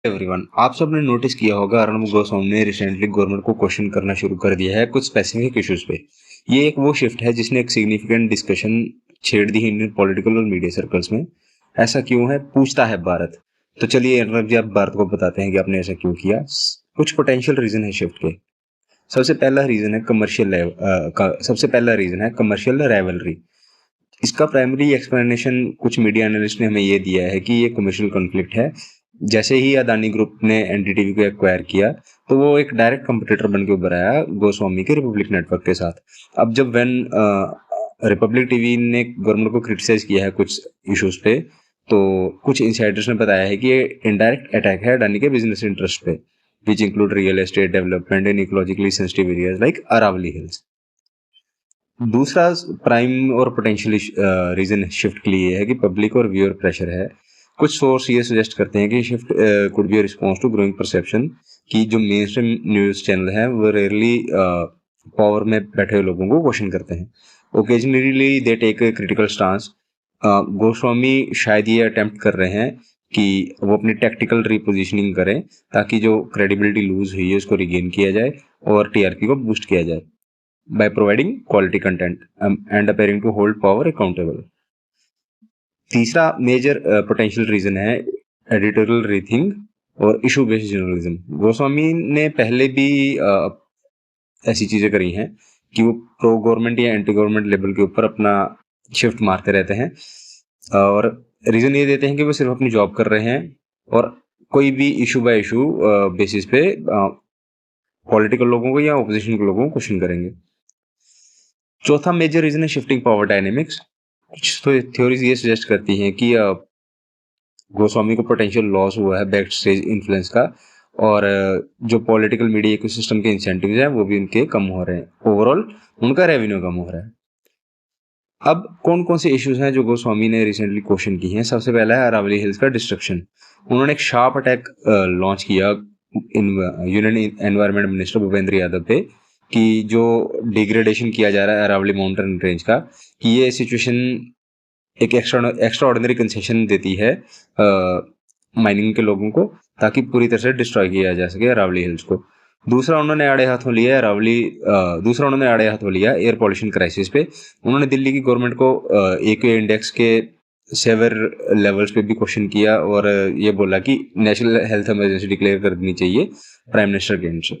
Everyone, आप सबने notice किया होगा अर्णब गोस्वामी ने रिसेंटली गवर्नमेंट को क्वेश्चन करना शुरू कर दिया है कुछ स्पेसिफिक इश्यूज पे। ये एक वो शिफ्ट है जिसने एक सिग्निफिकेंट डिस्कशन छेड़ दी है इंडियन पॉलिटिकल और मीडिया सर्कल्स में। ऐसा क्यों है, पूछता है भारत। तो चलिए अर्णब जी, आप भारत को बताते हैं कि आपने ऐसा क्यों किया। कुछ पोटेंशियल रीजन है शिफ्ट के। सबसे पहला रीजन है कमर्शियल राइवलरी। इसका प्राइमरी एक्सप्लेनेशन कुछ मीडिया एनालिस्ट ने हमें ये दिया है कि ये कमर्शियल कॉन्फ्लिक्ट है। जैसे ही अदानी ग्रुप ने एनडीटीवी को एक्वायर किया तो वो एक डायरेक्ट कंपटीटर बन के उभर आया गोस्वामी के रिपब्लिक नेटवर्क के साथ। अब जब रिपब्लिक टीवी ने गवर्नमेंट को क्रिटिसाइज किया है कुछ इश्यूज पे, तो कुछ इनसाइडर्स ने बताया है कि ये इनडायरेक्ट अटैक है अडानी के बिजनेस इंटरेस्ट पे, which include real estate development in ecologically sensitive areas like Aravalli hills. दूसरा प्राइम और पोटेंशियल रीजन शिफ्ट के लिए है कि पब्लिक और व्यूअर प्रेशर है। कुछ सोर्स ये सजेस्ट करते हैं कि shift could be response to growing perception कि जो मेन स्ट्रीम न्यूज चैनल है वो रेयरली पावर में बैठे हुए लोगों को क्वेश्चन करते हैं। Occasionally they take a critical stance. Goswami शायद ये अटेम्प्ट कर रहे हैं कि वो अपनी टैक्टिकल रिपोजिशनिंग करें ताकि जो क्रेडिबिलिटी लूज हुई है उसको रिगेन किया जाए और टीआरपी को बूस्ट किया जाए by providing quality content and appearing to hold power accountable. तीसरा मेजर पोटेंशियल रीजन है एडिटोरियल रीथिंग और इशू बेस्ड जर्नलिज्म। गोस्वामी ने पहले भी ऐसी चीजें करी हैं कि वो प्रो गवर्नमेंट या एंटी गवर्नमेंट लेवल के ऊपर अपना शिफ्ट मारते रहते हैं और रीजन ये देते हैं कि वो सिर्फ अपनी जॉब कर रहे हैं और कोई भी इशू बाय इशू बेसिस पे पॉलिटिकल लोगों को या ओपोजिशन के लोगों को क्वेश्चन करेंगे। चौथा मेजर रीजन है शिफ्टिंग पावर डायनेमिक्स। कुछ तो थ्योरीज ये सजेस्ट करती हैं कि गोस्वामी को पोटेंशियल लॉस हुआ है बैक स्टेज इन्फ्लुएंस का और जो पॉलिटिकल मीडिया इकोसिस्टम के इंसेंटिव्स हैं वो भी उनके कम हो रहे हैं। ओवरऑल उनका रेवेन्यू कम हो रहा है। अब कौन कौन से इश्यूज हैं जो गोस्वामी ने रिसेंटली क्वेश्चन की हैं। सबसे पहला है अरावली हिल्स का डिस्ट्रक्शन। उन्होंने एक शार्प अटैक लॉन्च किया union environment minister Bhupendra Yadav पे कि जो डिग्रेडेशन किया जा रहा है अरावली माउंटेन रेंज का, कि ये सिचुएशन एक एक्स्ट्रा ऑर्डिनरी कंसेशन देती है माइनिंग के लोगों को ताकि पूरी तरह से डिस्ट्रॉय किया जा सके अरावली हिल्स को। दूसरा उन्होंने आड़े हाथों लिया एयर पॉल्यूशन क्राइसिस पे। उन्होंने दिल्ली की गवर्नमेंट को एक्यू इंडेक्स के सेवर लेवल्स पे भी क्वेश्चन किया और ये बोला कि नेशनल हेल्थ इमरजेंसी डिक्लेयर कर देनी चाहिए प्राइम मिनिस्टर के एंड से।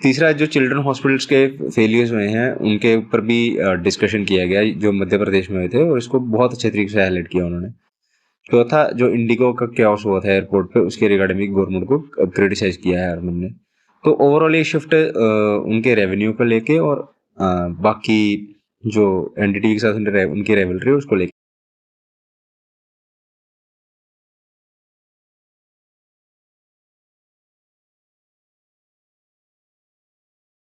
तीसरा, जो चिल्ड्रन हॉस्पिटल्स के फेलियर्स हुए हैं उनके ऊपर भी डिस्कशन किया गया जो मध्य प्रदेश में हुए थे और इसको बहुत अच्छे तरीके से हाईलाइट किया उन्होंने। चौथा, जो इंडिगो का कैओस हुआ था एयरपोर्ट पे उसके रिगार्डिंग गवर्नमेंट को क्रिटिसाइज किया है अर्नब ने। तो ओवरऑल ये शिफ्ट उनके रेवेन्यू को लेके और बाकी जो एनडीटीवी के साथ उनकी रेवलरी उसको लेके